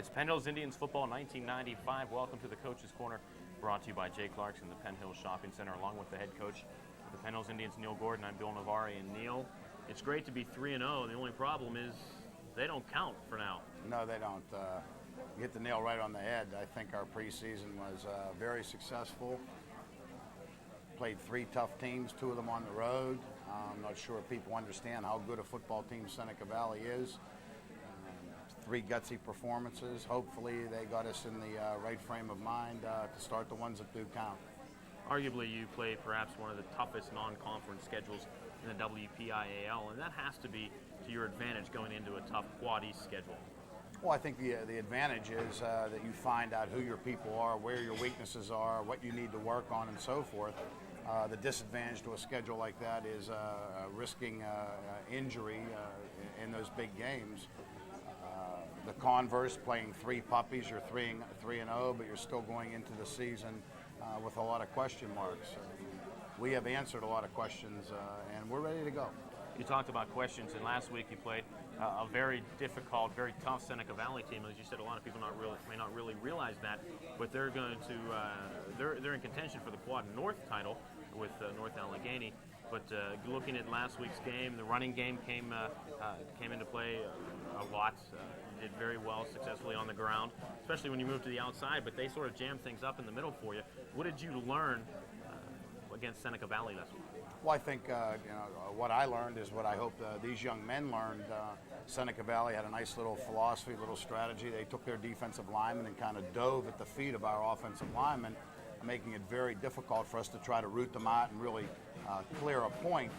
It's Penn Hills Indians football 1995. Welcome to the Coach's Corner, brought to you by Jay Clarkson, the Penn Hills Shopping Center, along with the head coach of the Penn Hills Indians, Neil Gordon. I'm Bill Navari, and Neil, it's great to be 3-0. The only problem is they don't count for now. No, they don't. You hit the nail right on the head. I think our preseason was very successful. Played 3 tough teams, 2 of them on the road. I'm not sure people understand how good a football team Seneca Valley is. 3 gutsy performances. Hopefully they got us in the right frame of mind to start the ones that do count. Arguably, you play perhaps one of the toughest non-conference schedules in the WPIAL, and that has to be to your advantage going into a tough Quad East schedule. Well, I think the advantage is that you find out who your people are, where your weaknesses are, what you need to work on, and so forth. The disadvantage to a schedule like that is risking injury in those big games. The converse, playing 3 puppies, you're 3-0, but you're still going into the season with a lot of question marks. We have answered a lot of questions, and we're ready to go. You talked about questions, and last week you played a very difficult, very tough Seneca Valley team. As you said, a lot of people may not really realize that, but they're going to they're in contention for the Quad North title with North Allegheny. But looking at last week's game, the running game came into play a lot. Did very well, successfully on the ground, especially when you moved to the outside. But they sort of jammed things up in the middle for you. What did you learn against Seneca Valley last week? Well, I think what I learned is what I hope these young men learned. Seneca Valley had a nice little philosophy, little strategy. They took their defensive linemen and kind of dove at the feet of our offensive linemen, making it very difficult for us to try to root them out and really clear a point.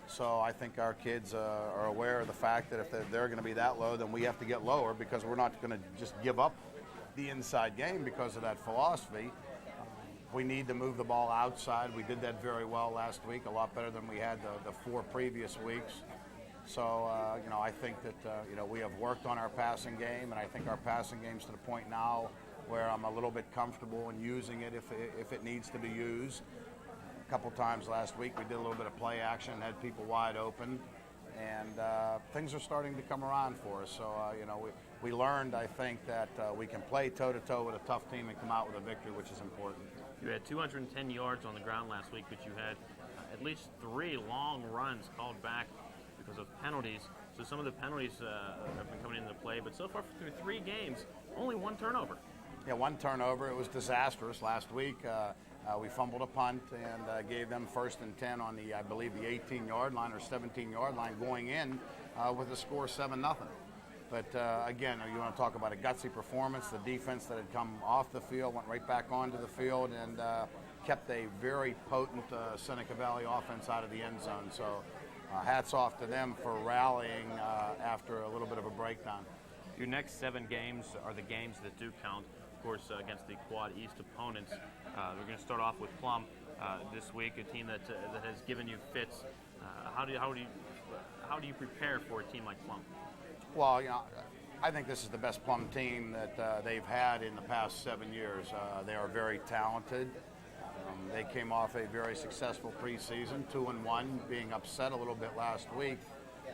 So I think our kids are aware of the fact that if they're going to be that low, then we have to get lower, because we're not going to just give up the inside game because of that philosophy. We need to move the ball outside. We did that very well last week, a lot better than we had the 4 previous weeks. So, I think that, we have worked on our passing game, and I think our passing game's to the point now where I'm a little bit comfortable in using it if it needs to be used. A couple times last week we did a little bit of play action, had people wide open, and things are starting to come around for us. So, we learned, I think, that we can play toe-to-toe with a tough team and come out with a victory, which is important. You had 210 yards on the ground last week, but you had at least 3 long runs called back because of penalties. So some of the penalties have been coming into play, but so far through 3 games, only 1 turnover. Yeah, 1 turnover. It was disastrous last week. We fumbled a punt and gave them 1st and 10 on the 18-yard line or 17-yard line, going in with a score 7-0. But again, you want to talk about a gutsy performance. The defense that had come off the field went right back onto the field and kept a very potent Seneca Valley offense out of the end zone. So hats off to them for rallying after a little bit of a breakdown. Your next 7 games are the games that do count, of course, against the Quad East opponents. We're going to start off with Plum this week, a team that has given you fits. How do you prepare for a team like Plum? Well, I think this is the best Plum team that they've had in the past 7 years. They are very talented. They came off a very successful preseason, 2-1, being upset a little bit last week.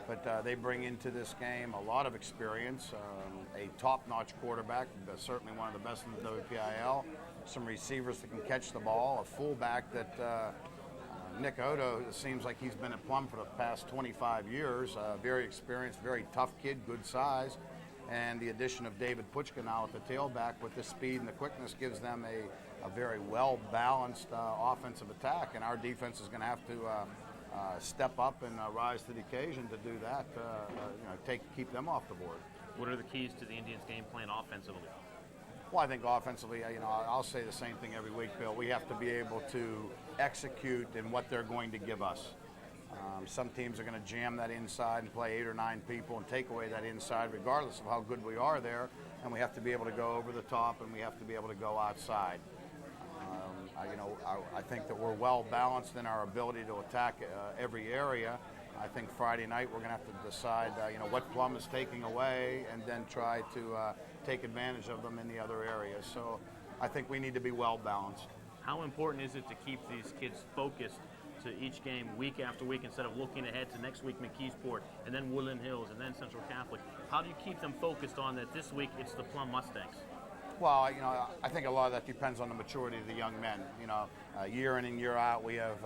But they bring into this game a lot of experience, a top-notch quarterback, certainly one of the best in the WPIL, some receivers that can catch the ball, a fullback that Nick Odo seems like he's been at Plum for the past 25 years, very experienced, very tough kid, good size, and the addition of David Puchka now at the tailback with the speed and the quickness gives them a very well-balanced offensive attack, and our defense is going to have to step up and rise to the occasion to do that, keep them off the board. What are the keys to the Indians' game plan offensively? Well, I think offensively, I'll say the same thing every week, Bill. We have to be able to execute in what they're going to give us. Some teams are going to jam that inside and play 8 or 9 people and take away that inside regardless of how good we are there, and we have to be able to go over the top and we have to be able to go outside. I think that we're well balanced in our ability to attack every area. I think Friday night we're going to have to decide, what Plum is taking away and then try to take advantage of them in the other areas. So I think we need to be well balanced. How important is it to keep these kids focused to each game week after week instead of looking ahead to next week McKeesport and then Woodland Hills and then Central Catholic? How do you keep them focused on that this week it's the Plum Mustangs? Well, I think a lot of that depends on the maturity of the young men. Year in and year out, we have,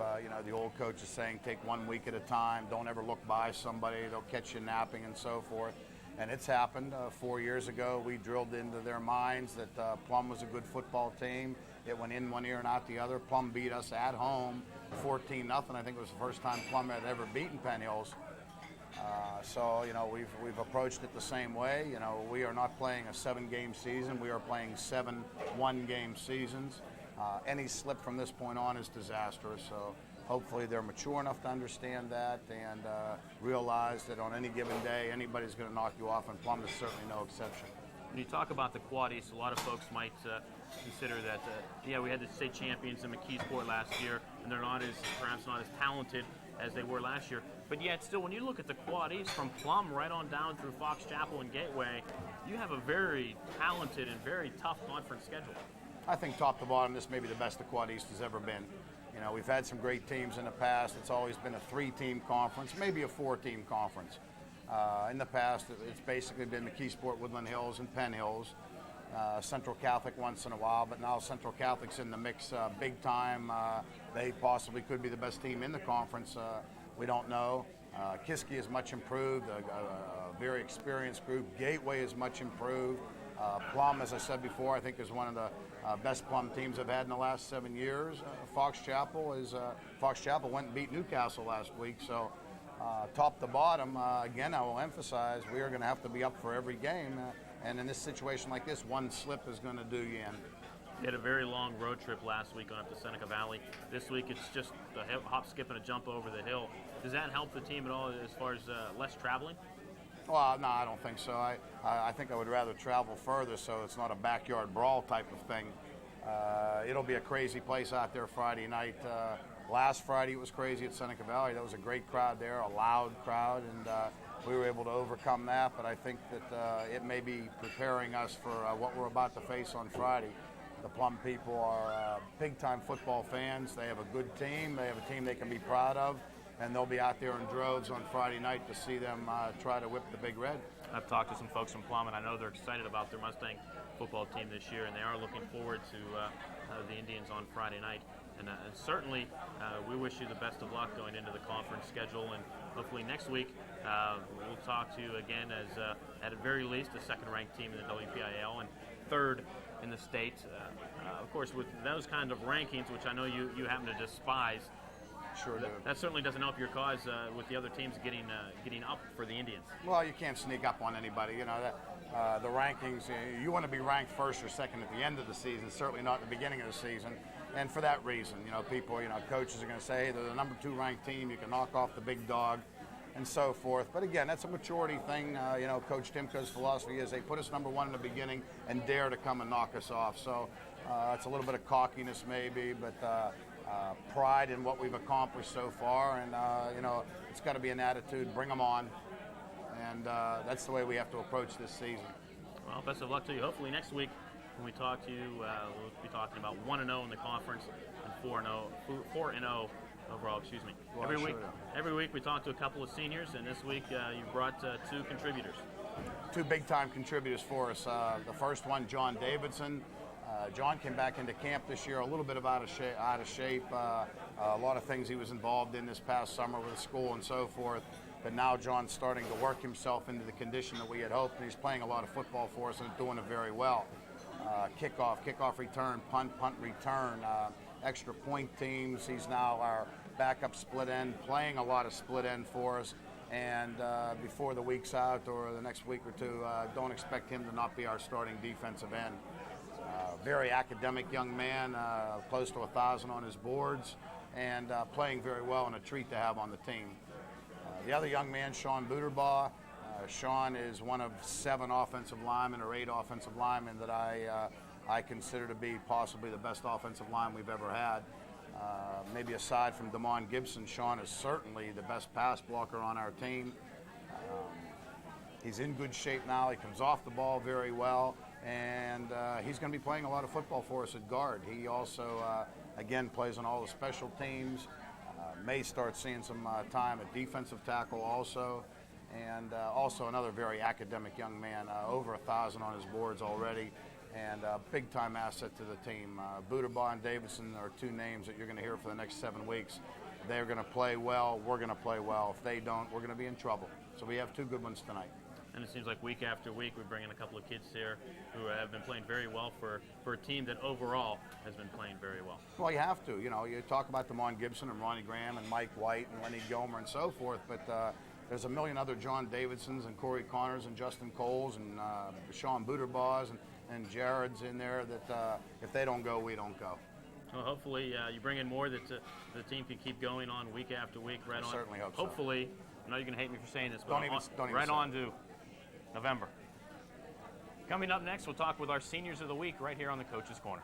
the old coaches saying, take 1 week at a time. Don't ever look by somebody. They'll catch you napping and so forth. And it's happened. 4 years ago, we drilled into their minds that Plum was a good football team. It went in one ear and out the other. Plum beat us at home 14-0. I think it was the first time Plum had ever beaten Penn Hills. So we've approached it the same way. We are not playing a 7-game season. We are playing 7 one-game seasons. Any slip from this point on is disastrous. So hopefully they're mature enough to understand that and realize that on any given day anybody's going to knock you off, and Plum is certainly no exception. When you talk about the Quad East, a lot of folks might consider that, we had the state champions in McKeesport last year, and they're perhaps not as talented as they were last year. But yet still, when you look at the Quad East from Plum right on down through Fox Chapel and Gateway, you have a very talented and very tough conference schedule. I think top to bottom, this may be the best the Quad East has ever been. We've had some great teams in the past. It's always been a 3-team conference, maybe a 4-team conference. In the past, it's basically been McKeesport, Woodland Hills, and Penn Hills. Central Catholic once in a while, but now Central Catholic's in the mix big time. They possibly could be the best team in the conference. We don't know. Kiski is much improved, a very experienced group. Gateway is much improved. Plum, as I said before, I think is one of the best Plum teams I've had in the last 7 years. Fox Chapel went and beat Newcastle last week. So top to bottom, again, I will emphasize we are going to have to be up for every game. And in this situation like this, one slip is going to do you in. You had a very long road trip last week going up to Seneca Valley. This week it's just a hop, skip, and a jump over the hill. Does that help the team at all as far as less traveling? Well, no, I don't think so. I think I would rather travel further so it's not a backyard brawl type of thing. It'll be a crazy place out there Friday night. Last Friday it was crazy at Seneca Valley. That was a great crowd there, a loud crowd, and we were able to overcome that. But I think that it may be preparing us for what we're about to face on Friday. The Plum people are big-time football fans. They have a good team. They have a team they can be proud of. And they'll be out there in droves on Friday night to see them try to whip the Big Red. I've talked to some folks from Plum, and I know they're excited about their Mustang football team this year, and they are looking forward to the Indians on Friday night. And certainly, we wish you the best of luck going into the conference schedule. And hopefully next week, we'll talk to you again as, at the very least, a second-ranked team in the WPIAL and third in the state. Of course, with those kind of rankings, which I know you happen to despise, Sure do. That certainly doesn't help your cause with the other teams getting up for the Indians. Well, you can't sneak up on anybody. The rankings, you want to be ranked first or second at the end of the season, certainly not at the beginning of the season. And for that reason, people, coaches are going to say, hey, they're the number 2 ranked team, you can knock off the big dog, and so forth. But again, that's a maturity thing. Coach Timko's philosophy is they put us number 1 in the beginning and dare to come and knock us off. So it's a little bit of cockiness maybe, but pride in what we've accomplished so far. And, it's got to be an attitude, bring them on. And that's the way we have to approach this season. Well, best of luck to you. Hopefully next week when we talk to you, we'll be talking about 1-0 in the conference and 4-0 overall, excuse me. Well, every week we talk to a couple of seniors, and this week you brought 2 contributors. 2 big-time contributors for us. The first one, John Davidson. John came back into camp this year a little bit out of shape. A lot of things he was involved in this past summer with school and so forth. But now John's starting to work himself into the condition that we had hoped, and he's playing a lot of football for us and doing it very well. Kickoff return, punt return, extra point teams. He's now our backup split end, playing a lot of split end for us. And before the week's out or the next week or two, don't expect him to not be our starting defensive end. Very academic young man, close to 1,000 on his boards, and playing very well, and a treat to have on the team. The other young man, Sean Buterbaugh. Sean is one of 7 offensive linemen or 8 offensive linemen that I consider to be possibly the best offensive line we've ever had. Maybe aside from Damon Gibson, Sean is certainly the best pass blocker on our team. He's in good shape now. He comes off the ball very well, and he's going to be playing a lot of football for us at guard. He also, again, plays on all the special teams. may start seeing some time at defensive tackle also. And also another very academic young man, over 1,000 on his boards already, and a big-time asset to the team. Budabaugh and Davidson are two names that you're going to hear for the next 7 weeks. They're going to play well. We're going to play well. If they don't, we're going to be in trouble. So we have two good ones tonight. And it seems like week after week we bring in a couple of kids here who have been playing very well for a team that overall has been playing very well. Well, you have to. You know, you talk about Damon Gibson and Ronnie Graham and Mike White and Lenny Gilmer and so forth, but there's a million other John Davidsons and Corey Connors and Justin Coles and Sean Buterbaughs and Jared's in there that if they don't go, we don't go. Well, hopefully you bring in more that the team can keep going on week after week. Right I on. Certainly hope so. Hopefully, I know you're going to hate me for saying this, but Don't even right say on to November. Coming up next, we'll talk with our seniors of the week right here on the Coach's Corner.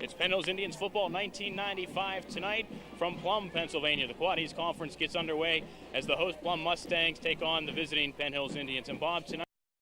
It's Penn Hills Indians football 1995 tonight from Plum, Pennsylvania. The Quad East Conference gets underway as the host Plum Mustangs take on the visiting Penn Hills Indians. And Bob, tonight